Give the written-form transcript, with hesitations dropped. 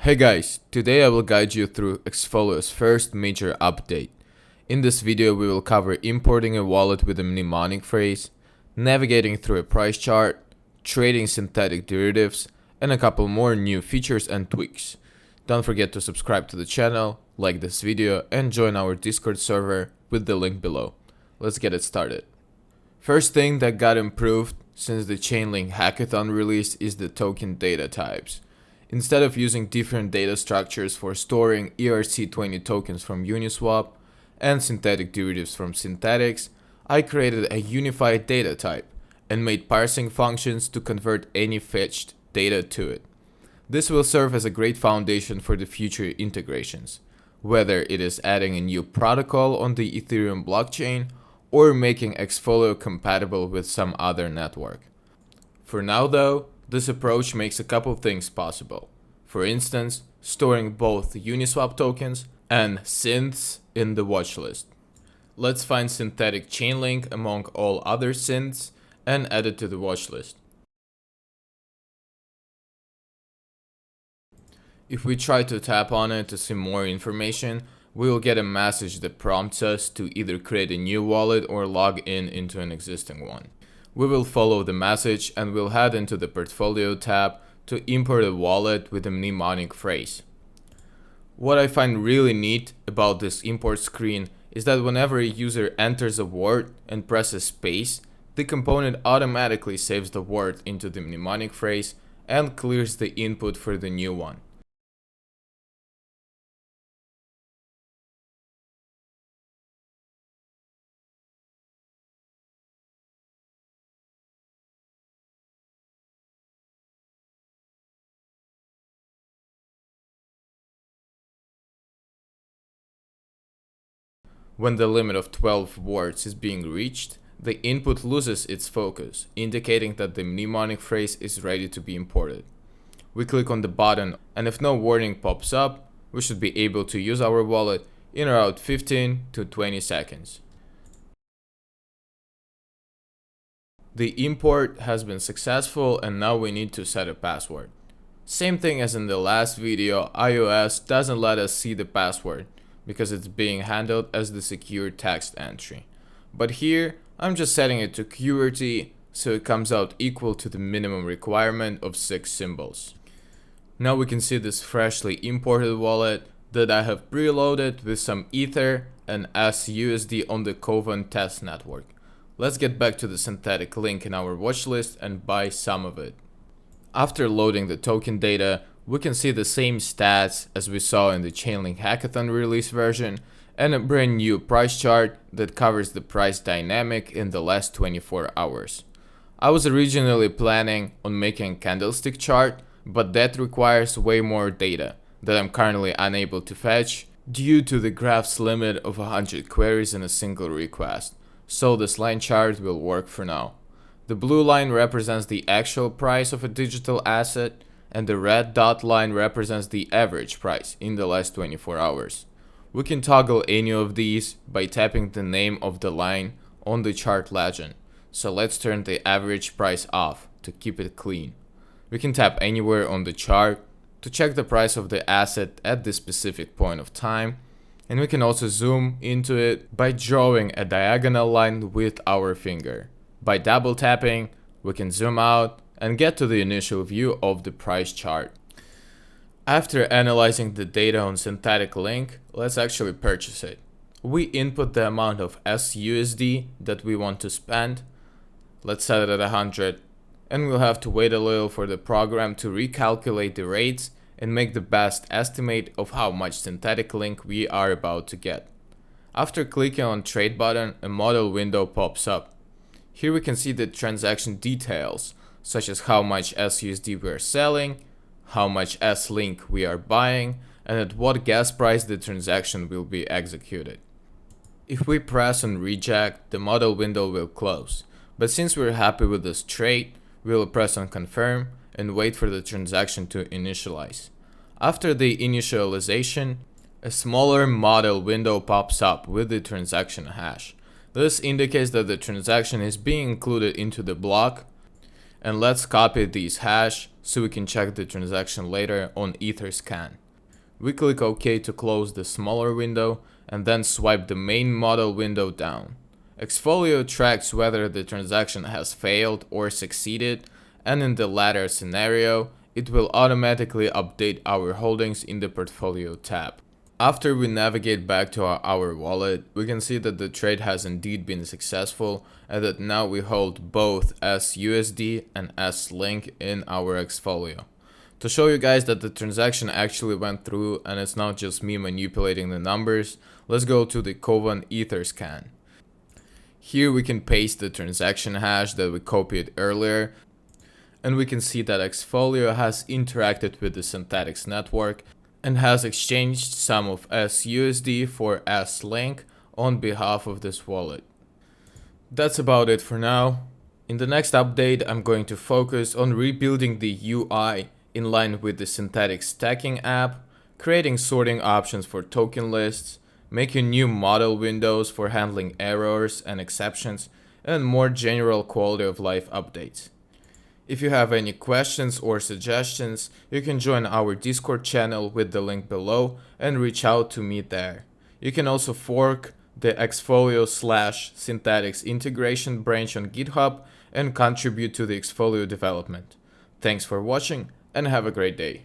Hey guys, today I will guide you through Xfolio's first major update. In this video we will cover importing a wallet with a mnemonic phrase, navigating through a price chart, trading synthetic derivatives, and a couple more new features and tweaks. Don't forget to subscribe to the channel, like this video, and join our Discord server with the link below. Let's get it started. First thing that got improved since the Chainlink hackathon release is the token data types. Instead of using different data structures for storing ERC20 tokens from Uniswap and synthetic derivatives from Synthetix, I created a unified data type and made parsing functions to convert any fetched data to it. This will serve as a great foundation for the future integrations, whether it is adding a new protocol on the Ethereum blockchain or making Xfolio compatible with some other network. For now though, this approach makes a couple things possible. For instance, storing both Uniswap tokens and synths in the watchlist. Let's find synthetic Chainlink among all other synths and add it to the watchlist. If we try to tap on it to see more information, we will get a message that prompts us to either create a new wallet or log in into an existing one. We will follow the message and we'll head into the portfolio tab to import a wallet with a mnemonic phrase. What I find really neat about this import screen is that whenever a user enters a word and presses space, the component automatically saves the word into the mnemonic phrase and clears the input for the new one. When the limit of 12 words is being reached, the input loses its focus, indicating that the mnemonic phrase is ready to be imported. We click on the button, and if no warning pops up, we should be able to use our wallet in around 15 to 20 seconds. The import has been successful and now we need to set a password. Same thing as in the last video, iOS doesn't let us see the password, because it's being handled as the secure text entry. But here, I'm just setting it to QWERTY, so it comes out equal to the minimum requirement of 6 symbols. Now we can see this freshly imported wallet that I have preloaded with some Ether and SUSD on the Kovan test network. Let's get back to the synthetic link in our watchlist and buy some of it. After loading the token data, we can see the same stats as we saw in the Chainlink hackathon release version and a brand new price chart that covers the price dynamic in the last 24 hours. I was originally planning on making a candlestick chart, but that requires way more data that I'm currently unable to fetch due to the graph's limit of 100 queries in a single request, so this line chart will work for now. The blue line represents the actual price of a digital asset, and the red dot line represents the average price in the last 24 hours. We can toggle any of these by tapping the name of the line on the chart legend. So let's turn the average price off to keep it clean. We can tap anywhere on the chart to check the price of the asset at this specific point of time, and we can also zoom into it by drawing a diagonal line with our finger. By double tapping, we can zoom out and get to the initial view of the price chart. After analyzing the data on synthetic link, let's actually purchase it. We input the amount of SUSD that we want to spend. Let's set it at 100, and we'll have to wait a little for the program to recalculate the rates and make the best estimate of how much synthetic link we are about to get. After clicking on trade button, a model window pops up. Here we can see the transaction details, such as how much SUSD we are selling, how much S-Link we are buying, and at what gas price the transaction will be executed. If we press on reject, the model window will close, but since we're happy with this trade, we will press on confirm and wait for the transaction to initialize. After the initialization, a smaller model window pops up with the transaction hash. This indicates that the transaction is being included into the block, and let's copy these hash so we can check the transaction later on Etherscan. We click OK to close the smaller window and then swipe the main model window down. Xfolio tracks whether the transaction has failed or succeeded, and in the latter scenario, it will automatically update our holdings in the portfolio tab. After we navigate back to our wallet, we can see that the trade has indeed been successful and that now we hold both SUSD and S-Link in our Xfolio. To show you guys that the transaction actually went through and it's not just me manipulating the numbers, let's go to the Kovan Etherscan. Here we can paste the transaction hash that we copied earlier, and we can see that Xfolio has interacted with the Synthetix network and has exchanged some of SUSD for S-Link on behalf of this wallet. That's about it for now. In the next update, I'm going to focus on rebuilding the UI in line with the Synthetix stacking app, creating sorting options for token lists, making new model windows for handling errors and exceptions, and more general quality of life updates. If you have any questions or suggestions, you can join our Discord channel with the link below and reach out to me there. You can also fork the Xfolio/Synthetix integration branch on GitHub and contribute to the Xfolio development. Thanks for watching and have a great day.